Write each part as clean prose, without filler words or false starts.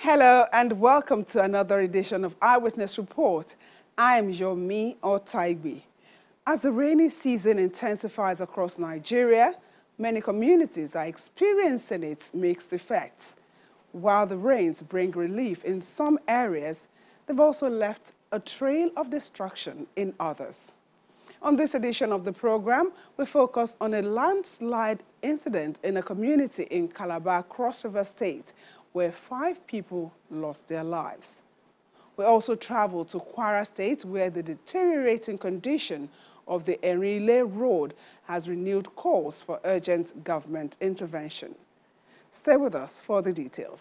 Hello and welcome to another edition of Eyewitness Report. I am Yomi Otaibi. As the rainy season intensifies across Nigeria, many communities are experiencing its mixed effects. While the rains bring relief in some areas, they've also left a trail of destruction in others. On this edition of the program, we focus on a landslide incident in a community in Calabar, Cross River State, where 5 people lost their lives. We also travel to Kwara State, where the deteriorating condition of the Erile Road has renewed calls for urgent government intervention. Stay with us for the details.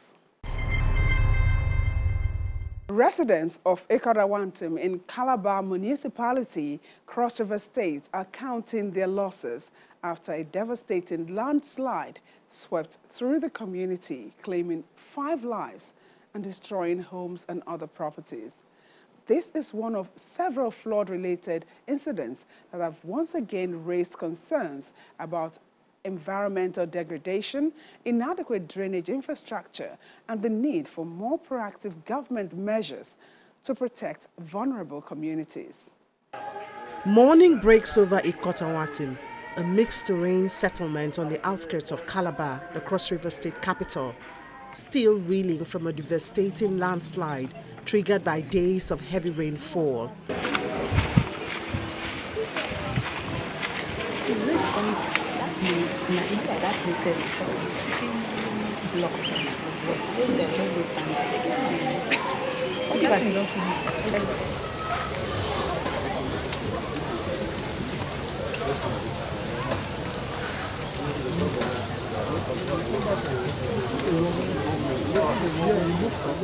Residents of Ikot Anwatim in Calabar Municipality, Cross River State, are counting their losses after a devastating landslide swept through the community, claiming 5 lives and destroying homes and other properties. This is one of several flood-related incidents that have once again raised concerns about environmental degradation, inadequate drainage infrastructure, and the need for more proactive government measures to protect vulnerable communities. Morning breaks over Ikot Anwatim, a mixed-terrain settlement on the outskirts of Calabar, the Cross River State capital, still reeling from a devastating landslide triggered by days of heavy rainfall.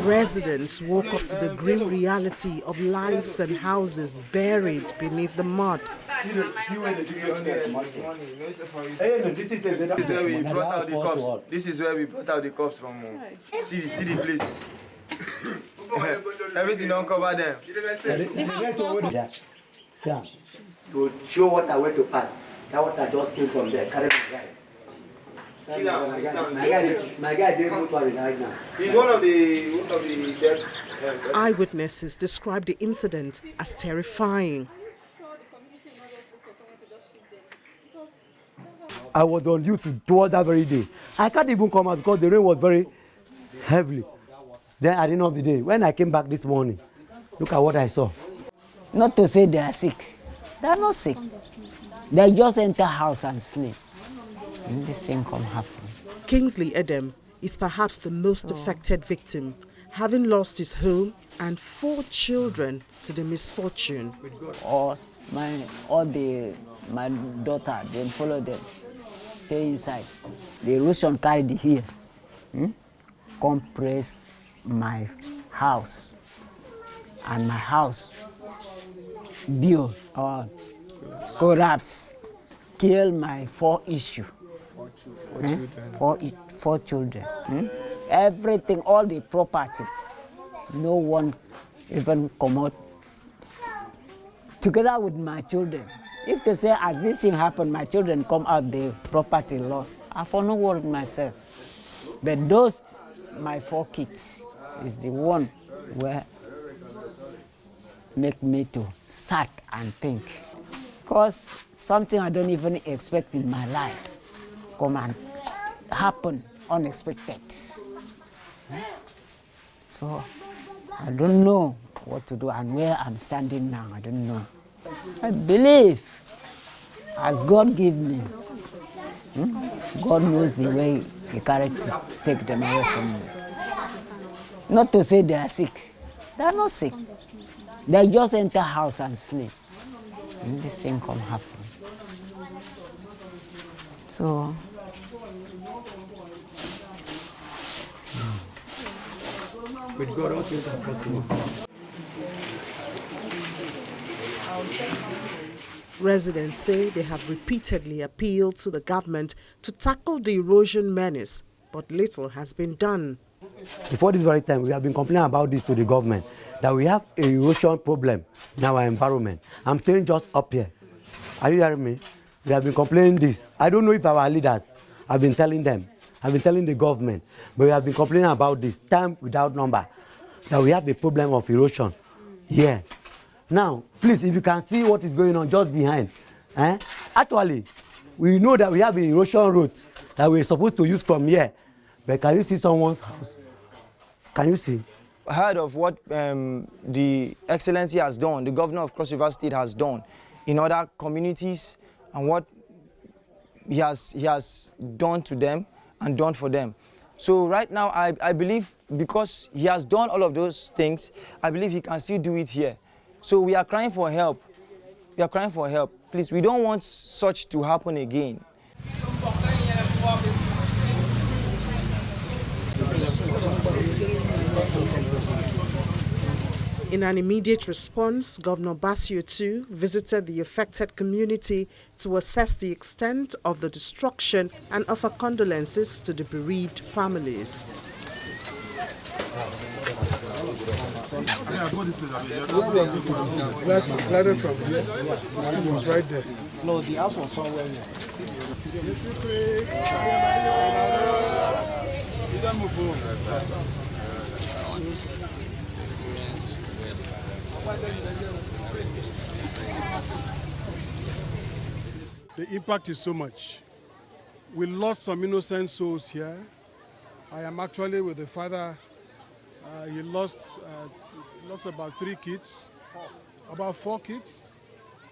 Residents woke up to the grim reality of lives and houses buried beneath the mud. This is where we brought out the cops. This is where we brought out the cops from. See the place. Everything don't cover them. To show what I went to pass. That what I just came from there. Carry my guy didn't go to right now. He's one of the dead. Eyewitnesses described the incident as terrifying. I was on duty toward that very day. I can't even come out because the rain was very heavily. Then at the end of the day, when I came back this morning, look at what I saw. Not to say they are sick. They are not sick. They just enter house and sleep. And this thing can happen. Kingsley Edem is perhaps the most affected victim, having lost his home and 4 children to the misfortune. My daughter, then follow them, stay inside. The erosion carried here, compress my house, and my house build or collapse, kill my 4 issue. 4 children. Everything, all the property, no one even come out together with my children. If they say as this thing happened, my children come out, the property lost, I for no worry myself. But those, my 4 kids, is the one where make me to sat and think. Because something I don't even expect in my life come and happen unexpected. So I don't know what to do and where I'm standing now, I don't know. I believe as God give me, God knows the way He carried to take them away from me. Not to say they are sick. They are not sick. They just enter house and sleep. And this thing can happen. So With God, all things are possible. Residents say they have repeatedly appealed to the government to tackle the erosion menace, but little has been done. Before this very time, we have been complaining about this to the government, that we have a erosion problem in our environment. I'm staying just up here. Are you hearing me? We have been complaining this. I don't know if our leaders have been telling them. I've been telling the government, but we have been complaining about this time without number, that we have a problem of erosion. Yeah. Now, please, if you can see what is going on just behind, actually, we know that we have an erosion route that we're supposed to use from here. But can you see someone's house? Can you see? I heard of what the Excellency has done, the governor of Cross River State has done in other communities, and what he has done to them and done for them. So right now, I believe because he has done all of those things, I believe he can still do it here. So we are crying for help. We are crying for help. Please, we don't want such to happen again. In an immediate response, Governor Basio too visited the affected community to assess the extent of the destruction and offer condolences to the bereaved families. Flooded from here. It was right there. No, the house was somewhere here. The impact is so much. We lost some innocent souls here. I am actually with the father. He lost about 3 kids, about 4 kids.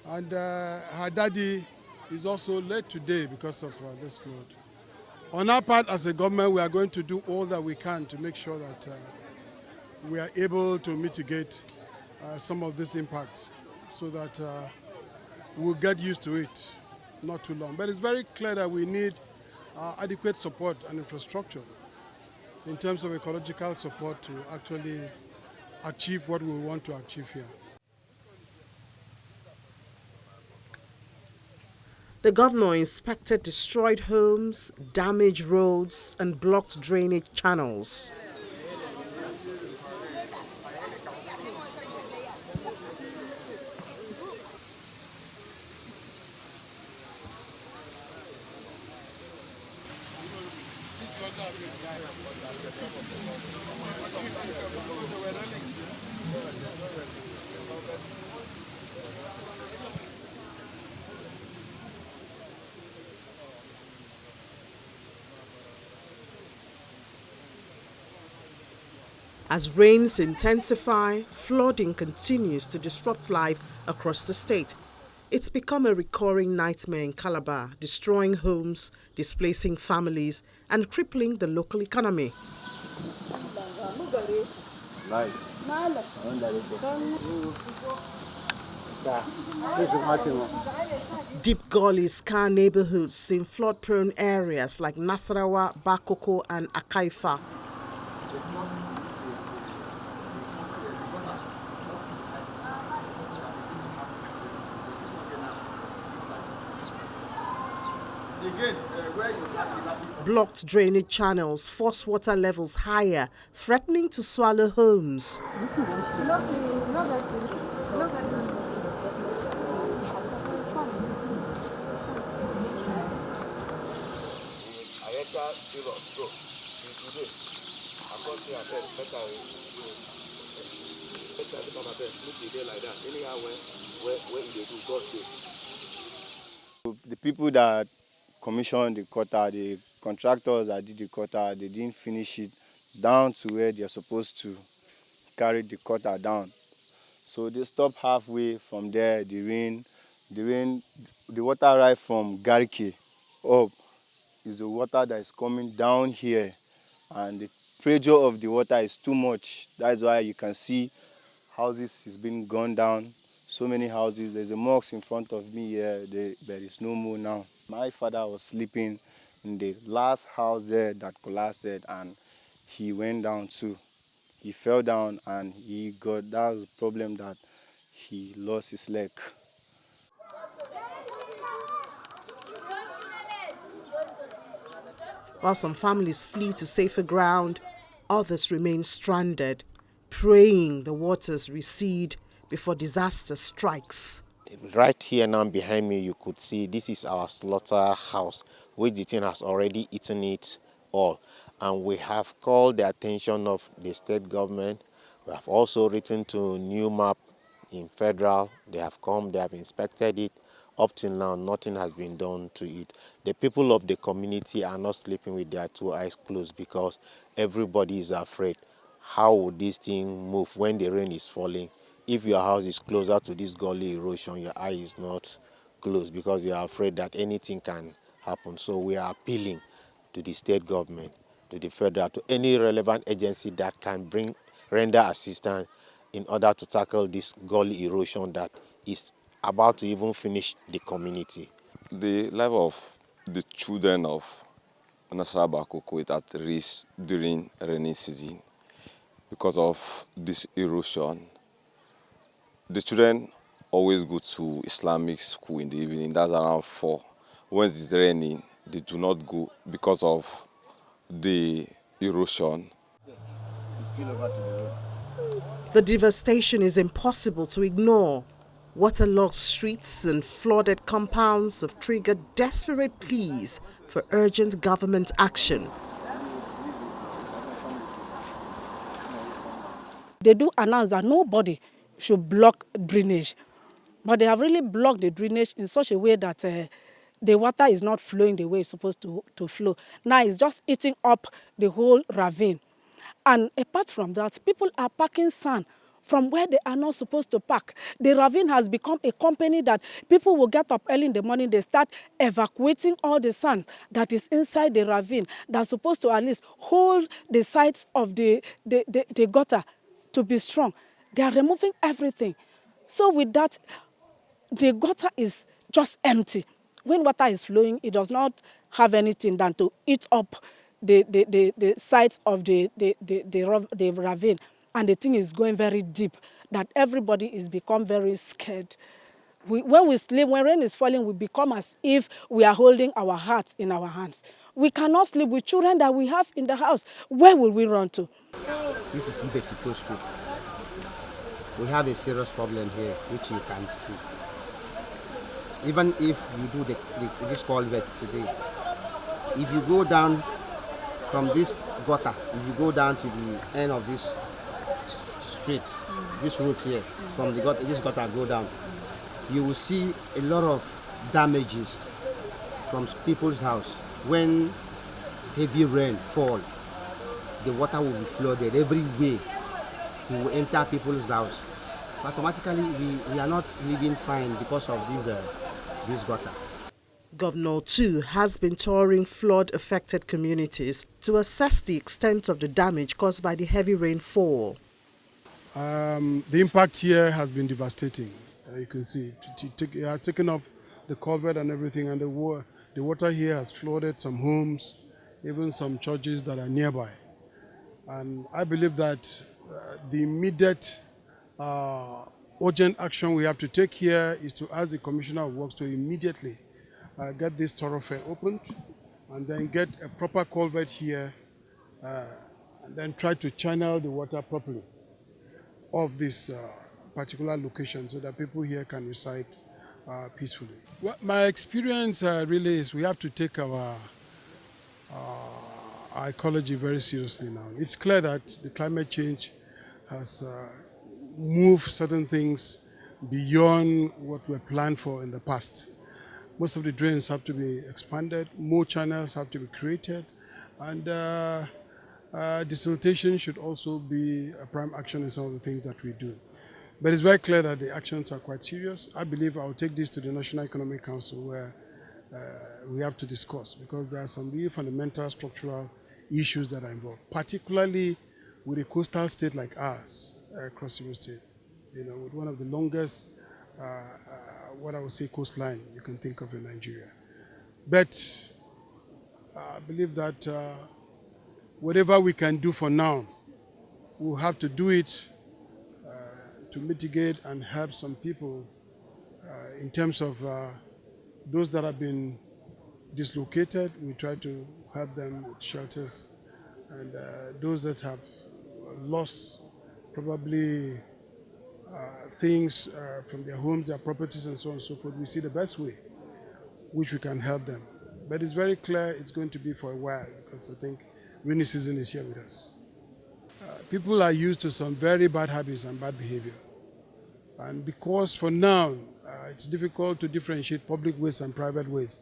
And her daddy is also late today because of this flood. On our part as a government, we are going to do all that we can to make sure that we are able to mitigate some of these impacts so that we'll get used to it not too long. But it's very clear that we need adequate support and infrastructure in terms of ecological support to actually achieve what we want to achieve here. The governor inspected destroyed homes, damaged roads, and blocked drainage channels. As rains intensify, flooding continues to disrupt life across the state. It's become a recurring nightmare in Calabar, destroying homes, displacing families, and crippling the local economy. Deep gullies scar neighborhoods in flood-prone areas like Nasarawa, Bakoko, and Akaifa. Blocked drainage channels force water levels higher, threatening to swallow homes. The people that commissioned the gutter, the contractors that did the gutter, they didn't finish it down to where they're supposed to carry the gutter down. So they stopped halfway from there. The water right from Gariki up is the water that is coming down here, and the pressure of the water is too much. That's why you can see houses is being gone down. So many houses. There's a mosque in front of me here. There is no more now. My father was sleeping in the last house there that collapsed, and he went down too. He fell down and that was the problem that he lost his leg. While some families flee to safer ground, others remain stranded, praying the waters recede before disaster strikes. Right here now behind me, you could see this is our slaughterhouse, which the thing has already eaten it all. And we have called the attention of the state government. We have also written to New Map in federal. They have come, they have inspected it. Up till now, nothing has been done to it. The people of the community are not sleeping with their two eyes closed because everybody is afraid. How would this thing move when the rain is falling? If your house is closer to this gully erosion, your eye is not closed because you are afraid that anything can happen. So we are appealing to the state government, to the federal, to any relevant agency that can render assistance in order to tackle this gully erosion that is about to even finish the community. The life of the children of Nasraba Bakoko is at risk during rainy season because of this erosion. The children always go to Islamic school in the evening, that's around 4. When it's raining, they do not go because of the erosion. The devastation is impossible to ignore. Waterlogged streets and flooded compounds have triggered desperate pleas for urgent government action. They do announce that nobody should block drainage, but they have really blocked the drainage in such a way that the water is not flowing the way it's supposed to flow. Now it's just eating up the whole ravine. And apart from that, people are packing sand from where they are not supposed to park. The ravine has become a company that people will get up early in the morning, they start evacuating all the sand that is inside the ravine that's supposed to at least hold the sides of the gutter to be strong. They are removing everything. So with that, the gutter is just empty. When water is flowing, it does not have anything than to eat up the sides of the ravine. And the thing is going very deep, that everybody is become very scared. When we sleep, when rain is falling, we become as if we are holding our hearts in our hands. We cannot sleep with children that we have in the house. Where will we run to? This is Ikot Street. We have a serious problem here, which you can see. Even if you do this culvert today, if you go down from this gutter, if you go down to the end of this street, this road here, from the gutter, this gutter go down, you will see a lot of damages from people's house. When heavy rain fall, the water will be flooded everywhere. It will enter people's house. So automatically, we are not living fine because of this gutter. Governor too has been touring flood-affected communities to assess the extent of the damage caused by the heavy rainfall. The impact here has been devastating. You can see it has taken off the culvert and everything, and the water here has flooded some homes, even some churches that are nearby. And I believe that the immediate urgent action we have to take here is to ask the Commissioner of Works to immediately get this thoroughfare opened and then get a proper culvert here and then try to channel the water properly of this particular location so that people here can reside peacefully. Well, my experience really is we have to take our ecology very seriously now. It's clear that the climate change has moved certain things beyond what were planned for in the past. Most of the drains have to be expanded, more channels have to be created, and desiltation should also be a prime action in some of the things that we do. But it's very clear that the actions are quite serious. I believe I will take this to the National Economic Council where we have to discuss, because there are some really fundamental structural issues that are involved, particularly with a coastal state like ours, Cross River State, with one of the longest, what I would say, coastline you can think of in Nigeria. But I believe that whatever we can do for now, we'll have to do it to mitigate and help some people in terms of those that have been dislocated. We try to help them with shelters, and those that have lost probably things from their homes, their properties, and so on and so forth. We see the best way which we can help them. But it's very clear it's going to be for a while because I think rainy season is here with us. People are used to some very bad habits and bad behavior. And because for now, it's difficult to differentiate public waste and private waste,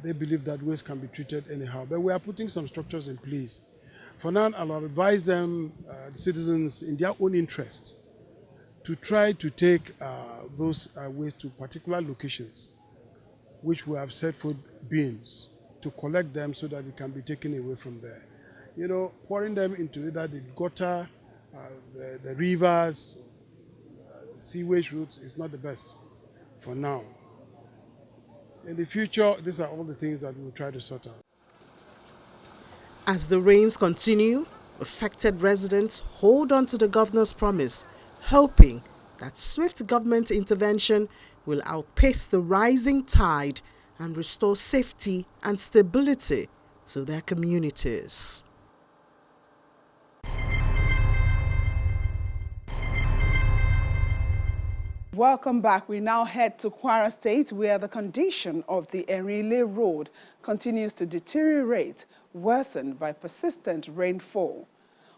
they believe that waste can be treated anyhow. But we are putting some structures in place. For now, I'll advise them, citizens, in their own interest, to try to take those waste to particular locations, which we have set for bins, to collect them so that it can be taken away from there. You know, pouring them into either the gutter, the rivers, sewage routes is not the best for now. In the future, these are all the things that we'll try to sort out. As the rains continue, affected residents hold on to the governor's promise, hoping that swift government intervention will outpace the rising tide and restore safety and stability to their communities. Welcome back. We now head to Kwara State, where the condition of the Erile Road continues to deteriorate, worsened by persistent rainfall.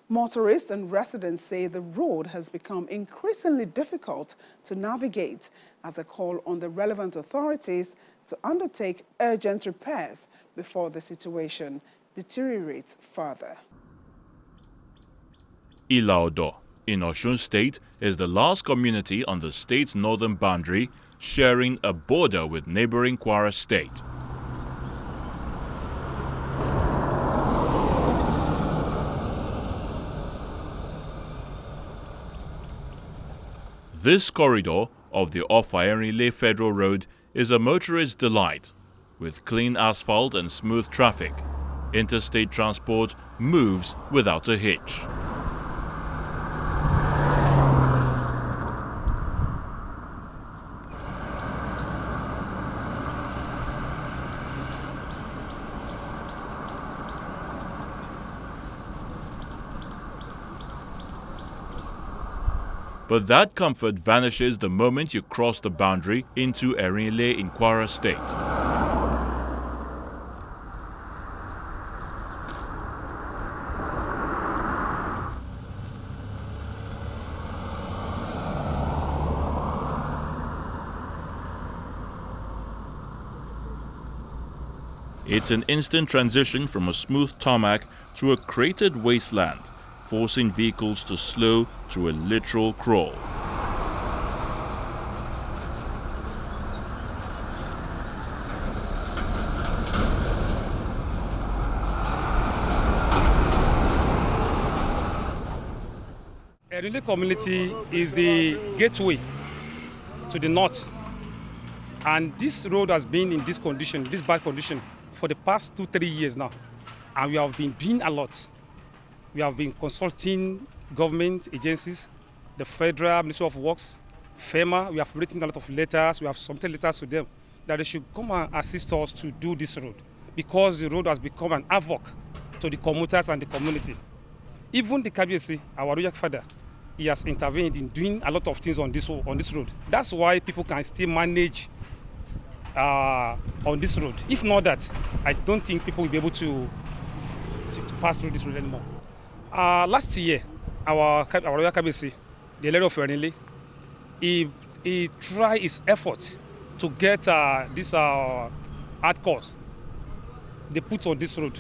Motorists and residents say the road has become increasingly difficult to navigate, as they call on the relevant authorities to undertake urgent repairs before the situation deteriorates further. Ilaodo in Osun State is the last community on the state's northern boundary, sharing a border with neighboring Kwara State. This corridor of the Ofa-Erile Federal Road is a motorist's delight. With clean asphalt and smooth traffic, interstate transport moves without a hitch. But that comfort vanishes the moment you cross the boundary into Erile in Kwara State. It's an instant transition from a smooth tarmac to a cratered wasteland, forcing vehicles to slow to a literal crawl. Erile community is the gateway to the north, and this road has been in this condition, this bad condition, for the past 2-3 years now, and we have been doing a lot. We have been consulting government agencies, the Federal Ministry of Works, FEMA. We have written a lot of letters. We have submitted letters to them that they should come and assist us to do this road, because the road has become an havoc to the commuters and the community. Even the KBC, our royal father, he has intervened in doing a lot of things on this road. That's why people can still manage on this road. If not that, I don't think people will be able to pass through this road anymore. Last year, our royal KBC, the leader of Erile, he tried his effort to get this hard course they put on this road,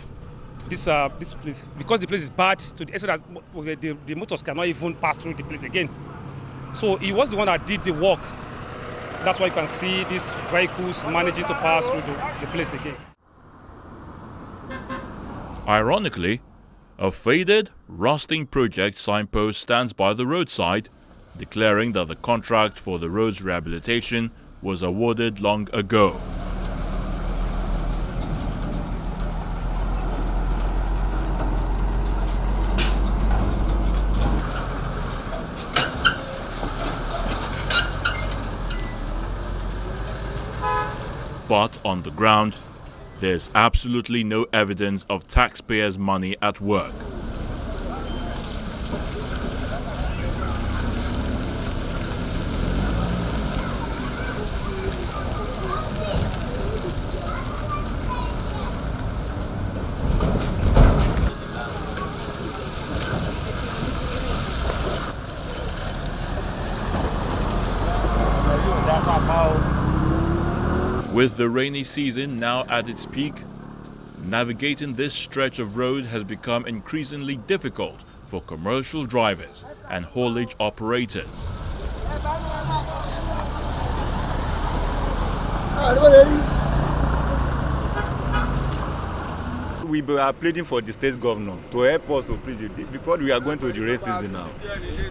this place, because the place is bad to the extent that the motors cannot even pass through the place again. So he was the one that did the work. That's why you can see these vehicles managing to pass through the place again. Ironically, a faded, rusting project signpost stands by the roadside, declaring that the contract for the road's rehabilitation was awarded long ago. But on the ground, there's absolutely no evidence of taxpayers' money at work. With the rainy season now at its peak, navigating this stretch of road has become increasingly difficult for commercial drivers and haulage operators. We are pleading for the state governor to help us to plead because we are going to the race season now.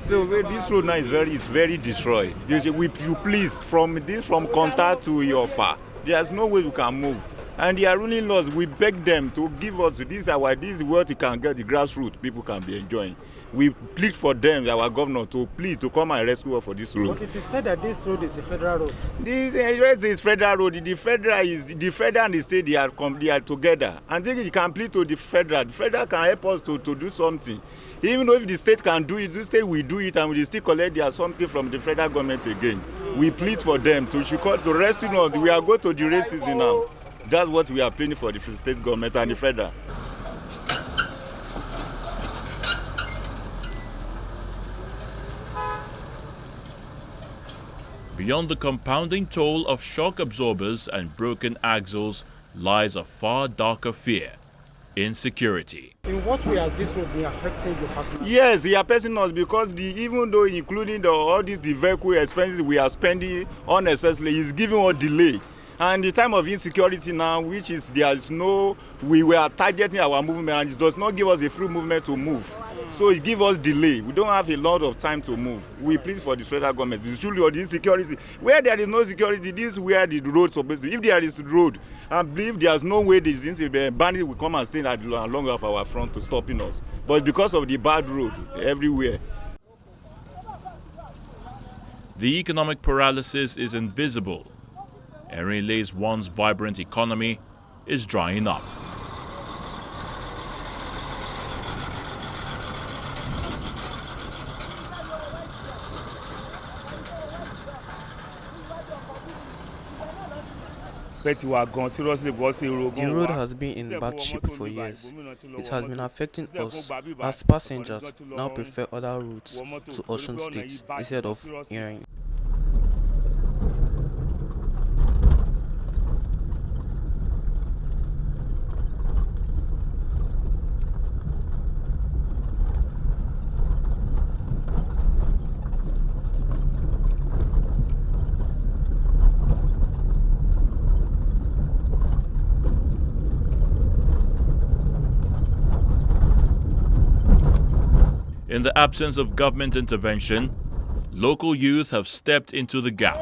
So this road now is very destroyed. You please from Konta to Yofa, there's no way we can move. And they are running laws. We beg them to give us this is what you can get, the grassroots people can be enjoying. We plead for them, our governor, to plead to come and rescue us for this road. But it is said that this road is a federal road. This is federal road. The federal and the state they are together. And then you can plead to the federal. The federal can help us to do something. Even though if the state can do it, the state will do it and we still collect something from the federal government again. We plead for them to rescue us. We are going to the race season now. That's what we are pleading for the state government and the federal. Beyond the compounding toll of shock absorbers and broken axles lies a far darker fear: insecurity. In what way has this road been affecting your personal? Yes, we are affecting us because even though including all these vehicle expenses we are spending unnecessarily is giving us delay. And the time of insecurity now, which is we were targeting our movement and it does not give us a free movement to move. So it gives us delay. We don't have a lot of time to move. We plead for the federal government. It's truly the insecurity. Where there is no security, this is where the road is supposed to be. If there is road, I believe there's no way these bandits will come and stand along of our front to stopping us. But because of the bad road everywhere. The economic paralysis is invisible. Erinle's once vibrant economy is drying up. The road has been in bad shape for years. It has been affecting us as passengers now prefer other routes to Osun State instead of Erin. In the absence of government intervention, local youth have stepped into the gap.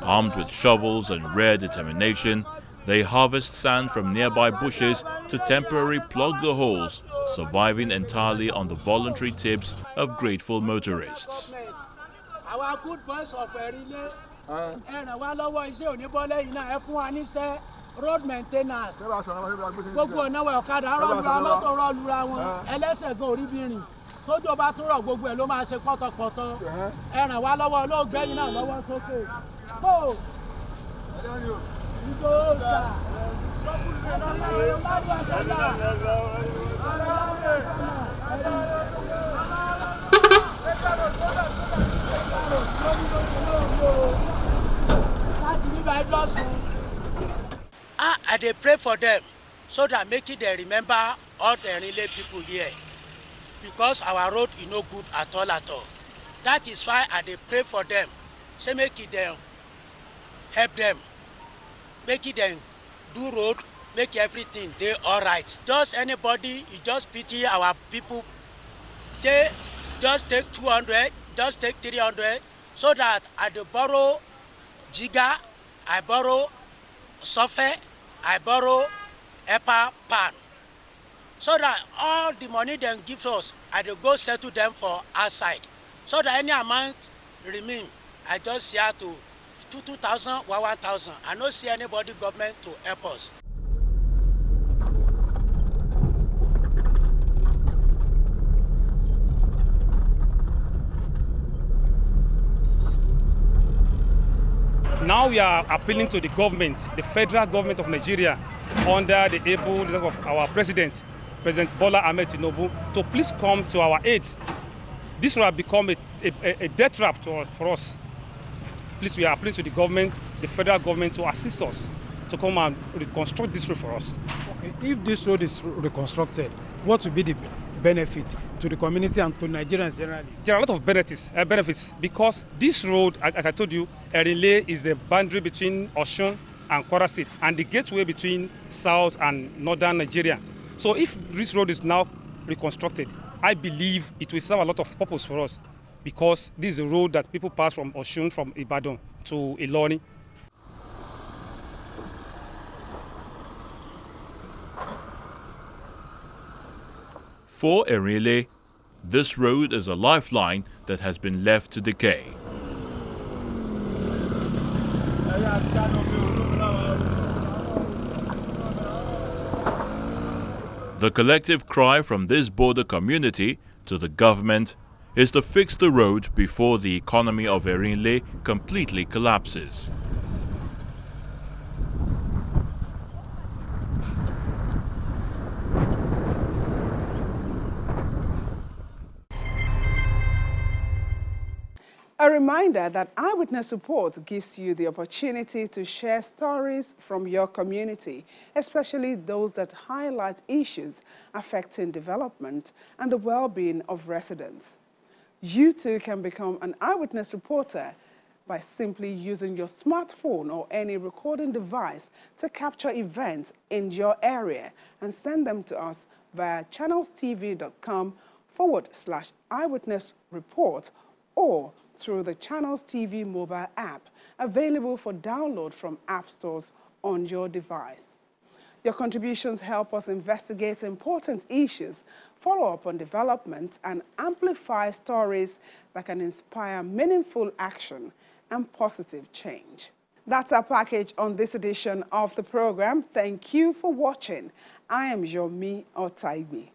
Armed with shovels and rare determination, they harvest sand from nearby bushes to temporarily plug the holes, surviving entirely on the voluntary tips of grateful motorists. Our good boys of Erile, and our road maintenance. Gbogbo ọ̀nà wa ọ̀kadà rọ́lùra mọ́tò rọ́lùra wọn ẹlẹ́sẹ̀ gan orí bí rìn tójò bá tún rọ̀ gbogbo ẹ̀ ló máa ṣe pọ́tọ̀pọ̀tọ̀ ẹ ràn wá lọ́wọ́ olóògbé yìí náà lọ́wọ́ sókè. Ìgbòho I dey pray for them so that make it they remember all the Erile people here because our road is no good at all. That is why I dey pray for them. Say make it them help them, make it them do road, make everything they all right. Just anybody, you just pity our people. They just take 200, just take 300, so that I dey borrow Jiga, I borrow Sofe, I borrow EPA pan. So that all the money they give us, I dey go settle them for outside. So that any amount remain, I just share to 2,000, 1,000. I don't see anybody government to help us. Now we are appealing to the government, the federal government of Nigeria, under the able leadership of our President Bola Ahmed Tinubu, to please come to our aid. This will have become a a death trap for us. Please, we are appealing to the government, the federal government, to assist us to come and reconstruct this road for us. Okay. If this road is reconstructed, what will be the benefit to the community and to Nigerians generally? There are a lot of benefits because this road, like I told you, Erinle is the boundary between Osun and Kwara State and the gateway between South and Northern Nigeria. So if this road is now reconstructed, I believe it will serve a lot of purpose for us because this is a road that people pass from Osun, from Ibadan to Ilori. For Erinle, this road is a lifeline that has been left to decay. The collective cry from this border community to the government is to fix the road before the economy of Erinle completely collapses. A reminder that Eyewitness Report gives you the opportunity to share stories from your community, especially those that highlight issues affecting development and the well-being of residents. You too can become an Eyewitness reporter by simply using your smartphone or any recording device to capture events in your area and send them to us via channelstv.com/eyewitnessreport or through the Channels TV mobile app, available for download from app stores on your device. Your contributions help us investigate important issues, follow up on developments, and amplify stories that can inspire meaningful action and positive change. That's our package on this edition of the program. Thank you for watching. I am Yomi Otaibi.